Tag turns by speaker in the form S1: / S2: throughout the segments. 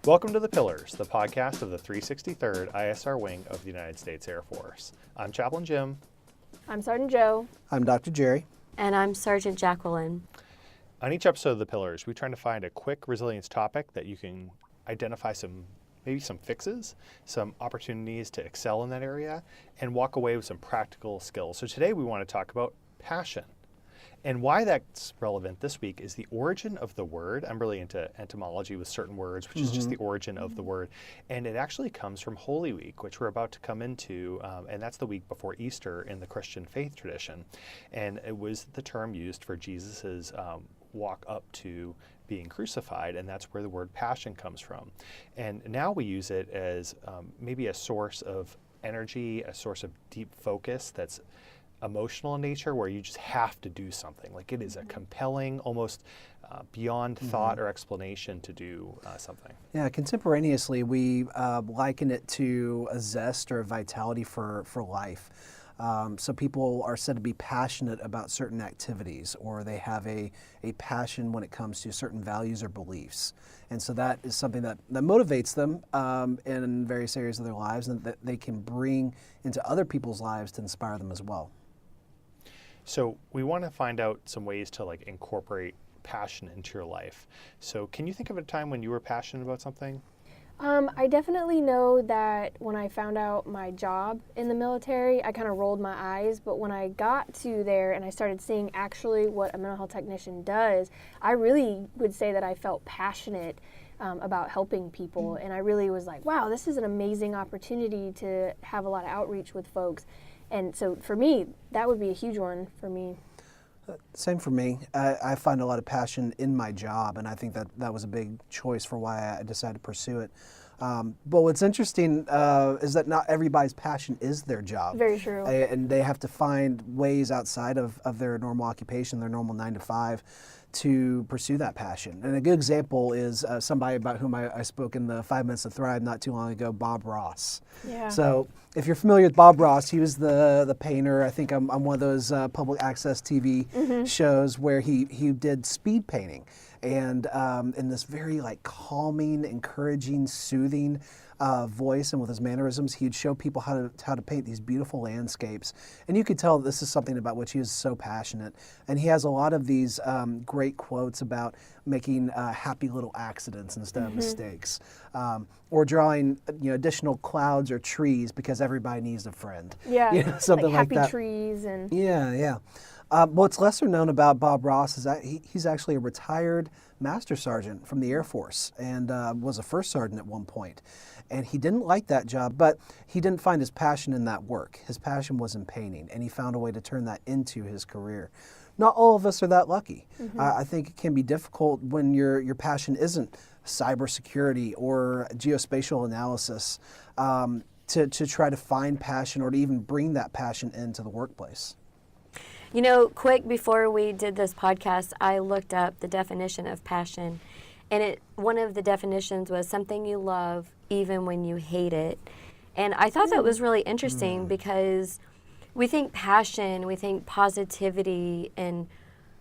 S1: Welcome to The Pillars, the podcast of the 363rd ISR Wing of the United States Air Force. I'm Chaplain Jim.
S2: I'm Sergeant Joe.
S3: I'm Dr. Jerry.
S4: And I'm Sergeant Jacqulyn.
S1: On each episode of The Pillars, we try to find a quick resilience topic that you can identify maybe some fixes, some opportunities to excel in that area, and walk away with some practical skills. So today we want to talk about passion. And why that's relevant this week is the origin of the word. I'm really into etymology with certain words, which is just the origin of the word. And it actually comes from Holy Week, which we're about to come into, and that's the week before Easter in the Christian faith tradition. And it was the term used for Jesus's walk up to being crucified, and that's where the word passion comes from. And now we use it as maybe a source of energy, a source of deep focus that's emotional in nature, where you just have to do something. Like it is a compelling, almost beyond thought or explanation to do something.
S3: Yeah, contemporaneously, we liken it to a zest or a vitality for life. So people are said to be passionate about certain activities, or they have a passion when it comes to certain values or beliefs. And so that is something that motivates them in various areas of their lives, and that they can bring into other people's lives to inspire them as well.
S1: So we want to find out some ways to incorporate passion into your life. So can you think of a time when you were passionate about something?
S2: I definitely know that when I found out my job in the military, I kind of rolled my eyes, but when I got to there and I started seeing actually what a mental health technician does, I really would say that I felt passionate about helping people, and I really was like, wow, this is an amazing opportunity to have a lot of outreach with folks. And so for me, that would be a huge one for me.
S3: Same for me. I find a lot of passion in my job, and I think that was a big choice for why I decided to pursue it. But what's interesting is that not everybody's passion is their job.
S2: Very true.
S3: And they have to find ways outside of their normal occupation, their normal 9 to 5, to pursue that passion. And a good example is somebody about whom I spoke in the 5 Minutes to Thrive not too long ago, Bob Ross.
S2: Yeah.
S3: So if you're familiar with Bob Ross, he was the painter. I think I'm one of those public access TV shows where he did speed painting. And in this very calming, encouraging, soothing voice, and with his mannerisms, he'd show people how to paint these beautiful landscapes. And you could tell this is something about which he is so passionate. And he has a lot of these great quotes about making happy little accidents instead of mistakes, or drawing additional clouds or trees because everybody needs a friend.
S2: Yeah,
S3: something like
S2: happy
S3: that.
S2: trees and
S3: Yeah. What's lesser known about Bob Ross is that he's actually a retired master sergeant from the Air Force, and was a first sergeant at one point. And he didn't like that job, but he didn't find his passion in that work. His passion was in painting, and he found a way to turn that into his career. Not all of us are that lucky. I think it can be difficult when your passion isn't cybersecurity or geospatial analysis, to try to find passion or to even bring that passion into the workplace.
S4: You know, quick before we did this podcast, I looked up the definition of passion, and one of the definitions was something you love even when you hate it. And I thought that was really interesting because we think passion, we think positivity, and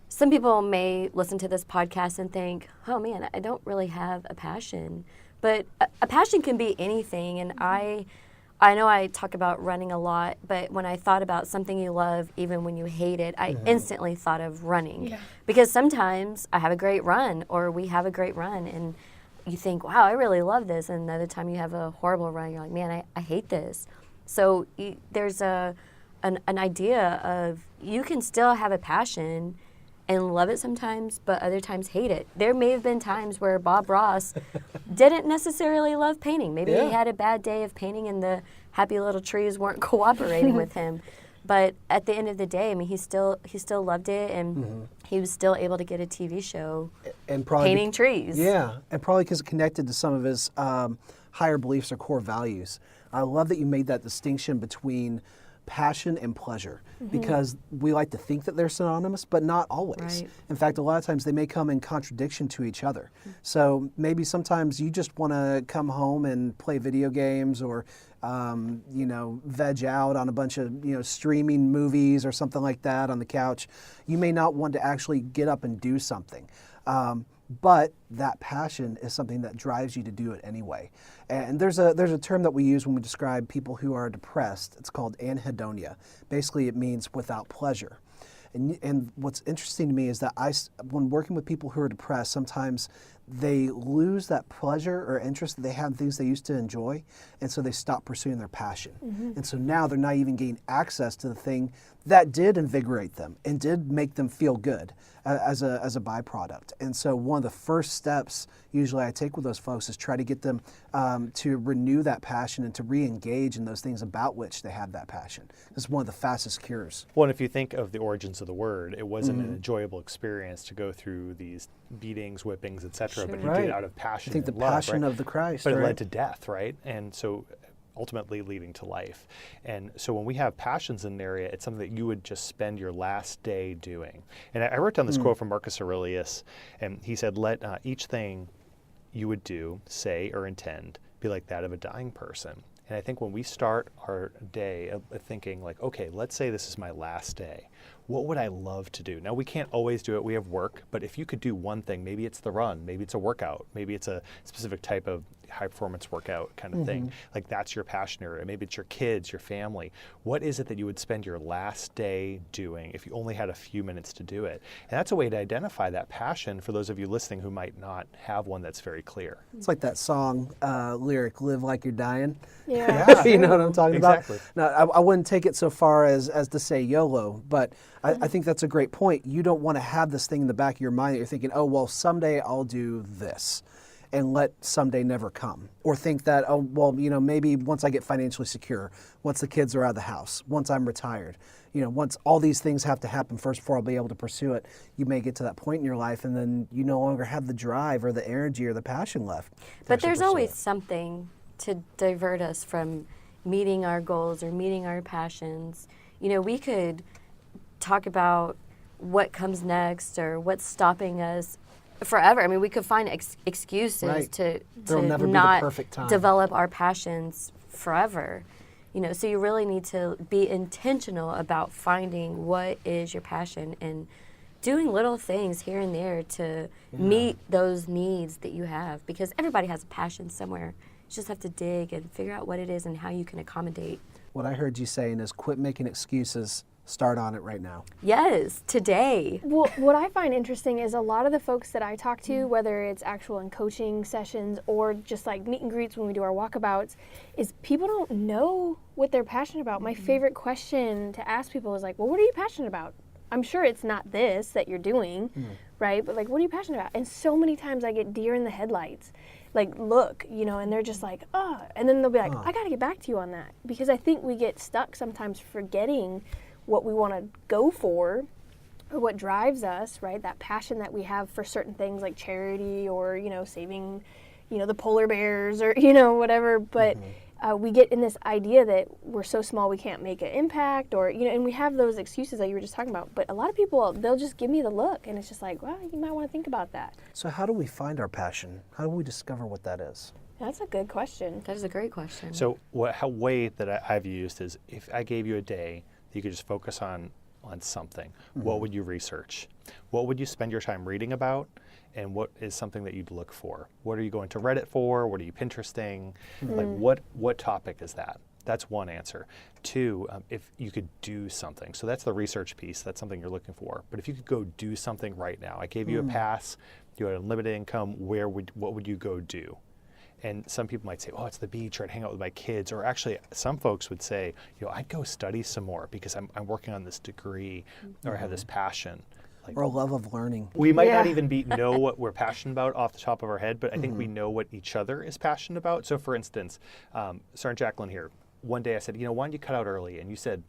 S4: some people may listen to this podcast and think, oh man, I don't really have a passion. But a passion can be anything, and I know I talk about running a lot, but when I thought about something you love, even when you hate it, I instantly thought of running.
S2: Yeah.
S4: Because sometimes I have a great run, or we have a great run, and you think, wow, I really love this. And the other time you have a horrible run, you're like, man, I hate this. So there's an idea of you can still have a passion and love it sometimes, but other times hate it. There may have been times where Bob Ross didn't necessarily love painting. Maybe he had a bad day of painting and the happy little trees weren't cooperating with him. But at the end of the day, I mean, he still loved it, and he was still able to get a TV show
S3: and probably
S4: painting trees.
S3: Yeah, and probably because it connected to some of his higher beliefs or core values. I love that you made that distinction between passion and pleasure, because we like to think that they're synonymous, but not always.
S4: Right.
S3: In fact, a lot of times they may come in contradiction to each other. So maybe sometimes you just want to come home and play video games, or veg out on a bunch of streaming movies or something like that on the couch. You may not want to actually get up and do something. but that passion is something that drives you to do it anyway. And there's a term that we use when we describe people who are depressed. It's called anhedonia. Basically, it means without pleasure. And what's interesting to me is that when working with people who are depressed, sometimes they lose that pleasure or interest that they have in things they used to enjoy, and so they stop pursuing their passion. And so now they're not even getting access to the thing that did invigorate them and did make them feel good as a byproduct. And so one of the first steps usually I take with those folks is try to get them to renew that passion and to re-engage in those things about which they have that passion. It's one of the fastest cures.
S1: Well, and if you think of the origins of the word, it wasn't an enjoyable experience to go through these beatings, whippings, etc. But he did it out of passion.
S3: I think the
S1: and love,
S3: passion
S1: right?
S3: of the Christ.
S1: But it
S3: right?
S1: led to death, right? And so ultimately leading to life. And so when we have passions in an area, it's something that you would just spend your last day doing. And I wrote down this quote from Marcus Aurelius, and he said, let each thing you would do, say, or intend be like that of a dying person. And I think when we start our day thinking like, okay, let's say this is my last day. What would I love to do? Now, we can't always do it. We have work. But if you could do one thing, maybe it's the run, maybe it's a workout, maybe it's a specific type of high performance workout kind of thing. Like that's your passion area. Maybe it's your kids, your family. What is it that you would spend your last day doing if you only had a few minutes to do it? And that's a way to identify that passion for those of you listening who might not have one that's very clear.
S3: It's like that song lyric, live like you're dying.
S2: Yeah.
S3: You know what I'm talking
S1: Exactly.
S3: about? Now, I wouldn't take it so far as to say YOLO, but I think that's a great point. You don't want to have this thing in the back of your mind that you're thinking, oh, well, someday I'll do this, and let someday never come. Or think that, oh, well, maybe once I get financially secure, once the kids are out of the house, once I'm retired, once all these things have to happen first before I'll be able to pursue it, you may get to that point in your life and then you no longer have the drive or the energy or the passion left.
S4: But there's always something to divert us from meeting our goals or meeting our passions. We could talk about what comes next or what's stopping us forever. I mean, we could find excuses to
S3: never be the
S4: not
S3: perfect time.
S4: develop our passions forever. So you really need to be intentional about finding what is your passion and doing little things here and there to meet those needs that you have, because everybody has a passion somewhere. You just have to dig and figure out what it is and how you can accommodate.
S3: What I heard you saying is quit making excuses. Start on it right now.
S4: Yes, today.
S2: Well, what I find interesting is a lot of the folks that I talk to, whether it's actual in coaching sessions or just like meet and greets when we do our walkabouts, is people don't know what they're passionate about. My favorite question to ask people is like, well, what are you passionate about? I'm sure it's not this that you're doing, right? But like, what are you passionate about? And so many times I get deer in the headlights. Like, look, and they're just like, oh. And then they'll be like, I got to get back to you on that. Because I think we get stuck sometimes forgetting what we want to go for or what drives us, right? That passion that we have for certain things like charity or, saving, the polar bears or, whatever. But we get in this idea that we're so small we can't make an impact or, and we have those excuses that you were just talking about. But a lot of people, they'll just give me the look and it's just like, well, you might want to think about that.
S3: So how do we find our passion? How do we discover what that is?
S2: That's a good question.
S4: That is a great question.
S1: So how way that I've used is if I gave you a day, you could just focus on something. What would you research? What would you spend your time reading about? And what is something that you'd look for? What are you going to Reddit for? What are you Pinteresting? Like what topic is that? That's one answer. Two, if you could do something. So that's the research piece. That's something you're looking for. But if you could go do something right now, I gave you a pass, you had unlimited income, what would you go do? And some people might say, oh, it's the beach, or I'd hang out with my kids. Or actually, some folks would say, I'd go study some more because I'm working on this degree or I have this passion.
S3: Or a love of learning.
S1: We might not even know what we're passionate about off the top of our head, but I think we know what each other is passionate about. So for instance, Sergeant Jacqulyn here, one day I said, why don't you cut out early? And you said,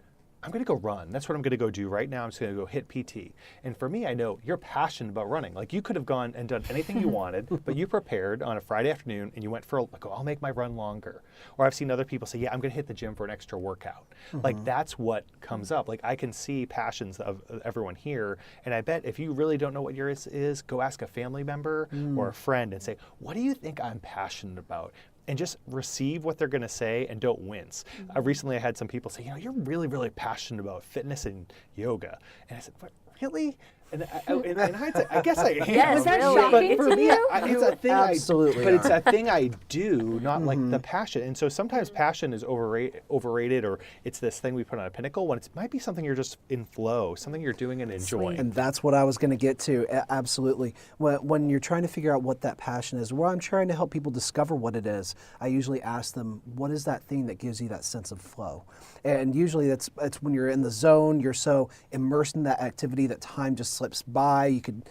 S1: I'm going to go run. That's what I'm going to go do right now. I'm just going to go hit PT. And for me, I know you're passionate about running. Like you could have gone and done anything you wanted, but you prepared on a Friday afternoon and you went for I'll make my run longer. Or I've seen other people say, I'm going to hit the gym for an extra workout. Like that's what comes up. Like I can see passions of everyone here. And I bet if you really don't know what yours is, go ask a family member or a friend and say, what do you think I'm passionate about? And just receive what they're going to say and don't wince. Recently I had some people say, you're really, really passionate about fitness and yoga. And I said, what, really? And in hindsight, I guess I am.
S4: Yes,
S2: Was that
S4: really.
S2: shocking
S1: For
S2: to
S1: me,
S2: you?
S1: it's a thing
S3: Absolutely
S1: but it's
S3: are.
S1: a thing I do, not like the passion. And so sometimes passion is overrated, or it's this thing we put on a pinnacle when it might be something you're just in flow, something you're doing and enjoying.
S3: And that's what I was going to get to. Absolutely. When you're trying to figure out what that passion is, where I'm trying to help people discover what it is, I usually ask them, what is that thing that gives you that sense of flow? And usually it's when you're in the zone, you're so immersed in that activity that time just slips by. You could,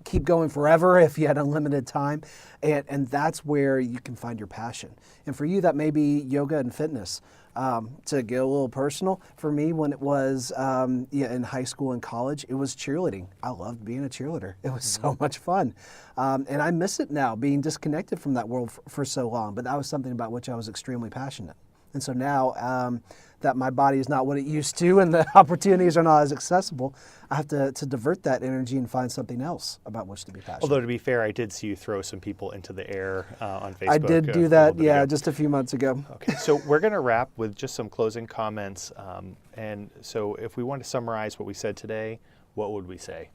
S3: keep going forever if you had unlimited time. And that's where you can find your passion. And for you, that may be yoga and fitness. To get a little personal, for me, when it was in high school and college, it was cheerleading. I loved being a cheerleader. It was so much fun. And I miss it now, being disconnected from that world for so long. But that was something about which I was extremely passionate. And so now that my body is not what it used to and the opportunities are not as accessible, I have to divert that energy and find something else about which to be passionate.
S1: Although, to be fair, I did see you throw some people into the air on Facebook.
S3: I did do that, just a few months ago.
S1: Okay, so we're going to wrap with just some closing comments. And so if we want to summarize what we said today, what would we say?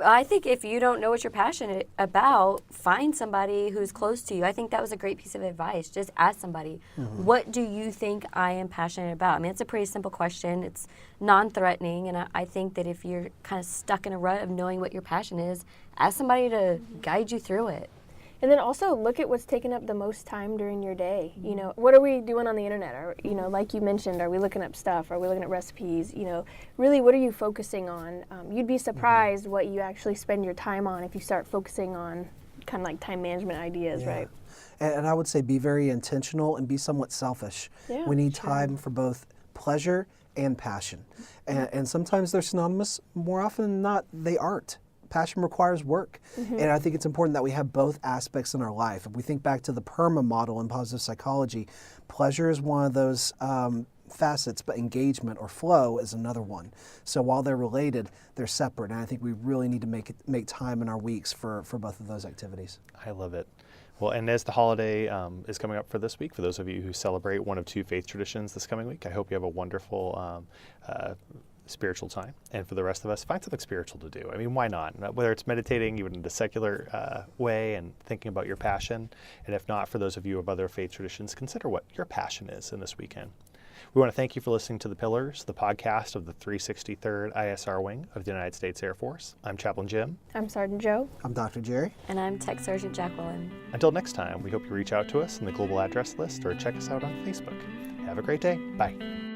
S4: I think if you don't know what you're passionate about, find somebody who's close to you. I think that was a great piece of advice. Just ask somebody, what do you think I am passionate about? I mean, it's a pretty simple question. It's non-threatening, and I think that if you're kind of stuck in a rut of knowing what your passion is, ask somebody to guide you through it.
S2: And then also look at what's taking up the most time during your day. What are we doing on the internet? Or, like you mentioned, are we looking up stuff? Are we looking at recipes? Really, what are you focusing on? You'd be surprised what you actually spend your time on if you start focusing on kind of like time management ideas, right?
S3: And I would say be very intentional and be somewhat selfish.
S2: Yeah,
S3: we need
S2: sure.
S3: time for both pleasure and passion. And sometimes they're synonymous. More often than not, they aren't. Passion requires work. And I think it's important that we have both aspects in our life. If we think back to the PERMA model in positive psychology, pleasure is one of those facets, but engagement or flow is another one. So while they're related, they're separate. And I think we really need to make time in our weeks for both of those activities.
S1: I love it. Well, and as the holiday is coming up for this week, for those of you who celebrate one of two faith traditions this coming week, I hope you have a wonderful spiritual time. And for the rest of us, find something spiritual to do. I mean, why not? Whether it's meditating even in the secular way and thinking about your passion, and if not, for those of you of other faith traditions, consider what your passion is in this weekend. We want to thank you for listening to The Pillars, the podcast of the 363rd ISR Wing of the United States Air Force. I'm Chaplain Jim.
S2: I'm Sergeant Joe.
S3: I'm Dr. Jerry.
S4: And I'm Tech Sergeant Jacqulyn.
S1: Until next time, we hope you reach out to us in the global address list or check us out on Facebook. Have a great day. Bye.